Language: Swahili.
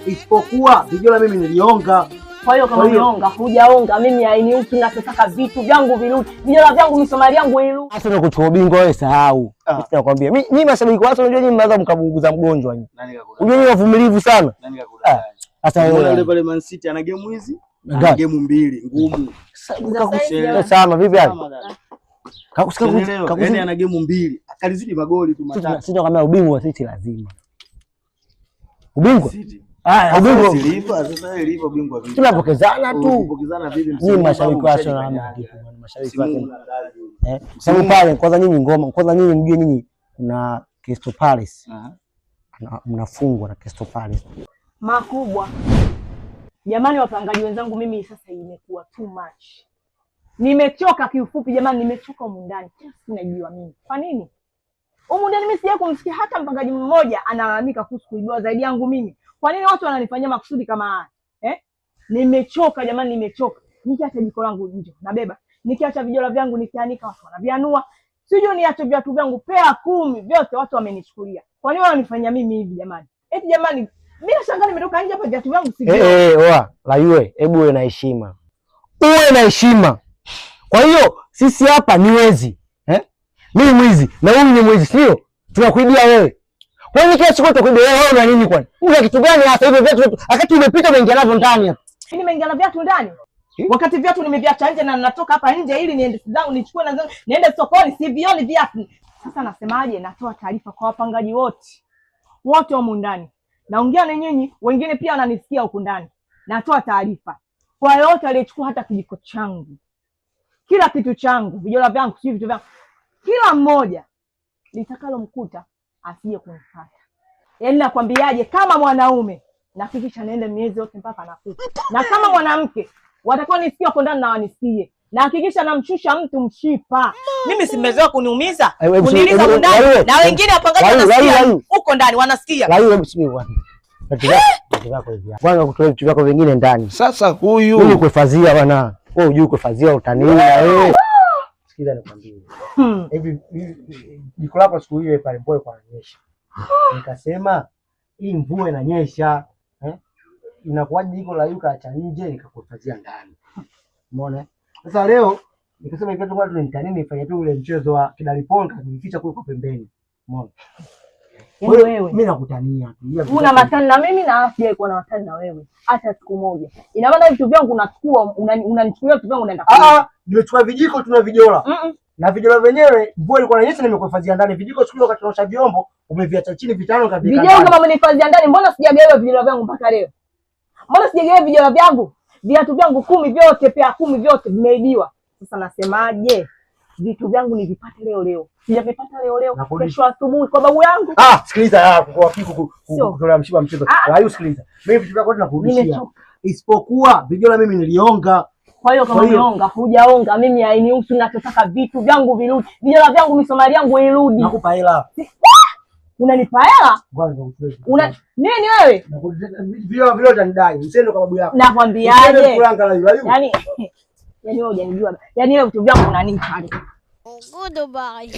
Isipokuwa vijana mimi nilionga. Kwa hiyo kama unionga, hujaonga, mimi hainihusu, nataka vitu vyangu virudi. Vijana vyangu misomali yangu irudi. Sasa unakuchukua ubingwa wewe sahau. Nakwambia. Mimi mashabiki wako unajua nyinyi mnaanza mkabunguza mgonjwa nyinyi. Unajua nyinyi wavumilivu sana. Nani kakudanganya? Sasa yule pale Man City ana game hizi? Ana game 2 ngumu. Sana vipi hapo? Yaani ana game 2. Akalizidi magoli tu matatu. Sisi kama ubingwa wa City lazima. Ubingwa? Ubingwa silifa, sasa ilipo ubingwa vipi? Tunapokezana tu. Tunapokezana vipi msimu? Ni mashabiki wa Arsenal na mashabiki wake. Sababu pale kwanza nyinyi ngoma, kwanza nyinyi mjue nyinyi kuna Crystal Palace. Mnafungwa na Crystal Palace. Makubwa. Jamani wapangaji wenzangu, mimi sasa imekuwa too much. Nimechoka kiufupi jamani, nimechoka humu ndani. Sinajua mimi. Kwa nini? Humu ndani mimi sijawahi kumsikia hata mpangaji mmoja analalamika kuhusu kuibiwa zaidi yangu mimi. Kwa nini watu wananifanyia makusudi kama haya? Nimechoka jamani, nimechoka. Nikiacha jiko langu nje nabeba. Nikiacha vijola vyangu nikianika watu wanavianua. Sijui niache viatu vyangu pea 10 vyote watu wamenichukulia. Kwa nini wananifanyia mimi hivi jamani? Eti jamani, mimi nashangaa nimetoka nje hapa viatu vyangu sivyo. Oa, Layue, hebu uwe na heshima. Uwe na heshima. Kwa hiyo sisi hapa ni wezi. Mimi mwizi na wewe ni mwizi, sio? Tunakuibia wewe. Kwa nini kila siku tunakuibia wewe na nini kwani? Una kitu gani hasa hivyo viatu wakati umepita umeingia navyo ndani hapa? Mimi nimeingia na viatu ndani? Wakati viatu nimeviacha nje na natoka hapa nje ili niende zangu nichukue na zangu niende sokoni, sivioni viatu. Sasa nasemaje? Natoa taarifa kwa wapangaji wote. Wote humu ndani. Naongea na nyinyi, wengine pia wananisikia huko ndani. Natoa taarifa kwa yote aliyechukua hata kijiko changu. Kila kitu changu, vijola vyangu, sio vitu vyangu. Kila mmoja litakalomkuta asije kunifuata. Yaani nakwambiaje, kama mwanaume nafikisha niende miezi yote mpaka nakufa. Na kama mwanamke watakuwa nisikia huko ndani na wanisikie. Na hakikisha namshusha mtu mshipa. Mimi simezoea kuniumiza, kuniliza huko ndani. Na wengine wapangaji wanasikia huko ndani wanasikia. Hebu subiri bwana. Bwana kutoa vitu vyako vingine ndani. Sasa huyu ni kuhifadhia bwana. Wewe hujui kuhifadhia utaniua wewe. Sikiza nikwambie. Hivi jiko lako siku hiyo pale mvua kwa nyesha. Nikasema hii mvua inanyesha, inakuwaje jiko la yuka acha nje nikakuhifadhia ndani. Umeona? Sasa leo nikasema hivi tu nitani nifanye tu ule mchezo wa kidaliponga nificha kule kwa pembeni. Umeona? Wewe mimi nakutania. Una matani na mimi na afya iko na matani na wewe. Hata siku moja. Ina maana vitu vyangu unachukua unanichukulia vitu vyangu unaenda kwa. Nimechukua vijiko tuna vijola. Na vijola wenyewe mvua ilikuwa inanyesha nimekuhifadhia ndani. Vijiko siku ile wakati tunaosha vyombo umeviacha chini vitano kabisa. Vijola kama umenihifadhia ndani, mbona sijagawa vijola vyangu mpaka leo? Mbona sijagawa vijola vyangu? Viatu vyangu 10 vyote pia 10 vyote vimeibiwa. Sasa nasemaje? Vitu vyangu nivipate leo. Sijavipata leo. Kesho asubuhi kwa babu yangu. Sikiliza kwa kiku kutolea mshiba mchezo. Hayo sikiliza. Mimi vitu vyako tunakurudishia. Isipokuwa vijola mimi nilionga. Kwa hiyo kama unionga, hujaonga, mimi hainihusu, nataka vitu vyangu virudi. Vijola vyangu misomali yangu irudi. Nakupa hela. Unanipa hela? Nini wewe? Vile utanidai. Msendo kwa babu yako. Nakwambiaje? Yaani wewe hujanijua. Yaani wewe vitu vyangu unanipa. Goodbye.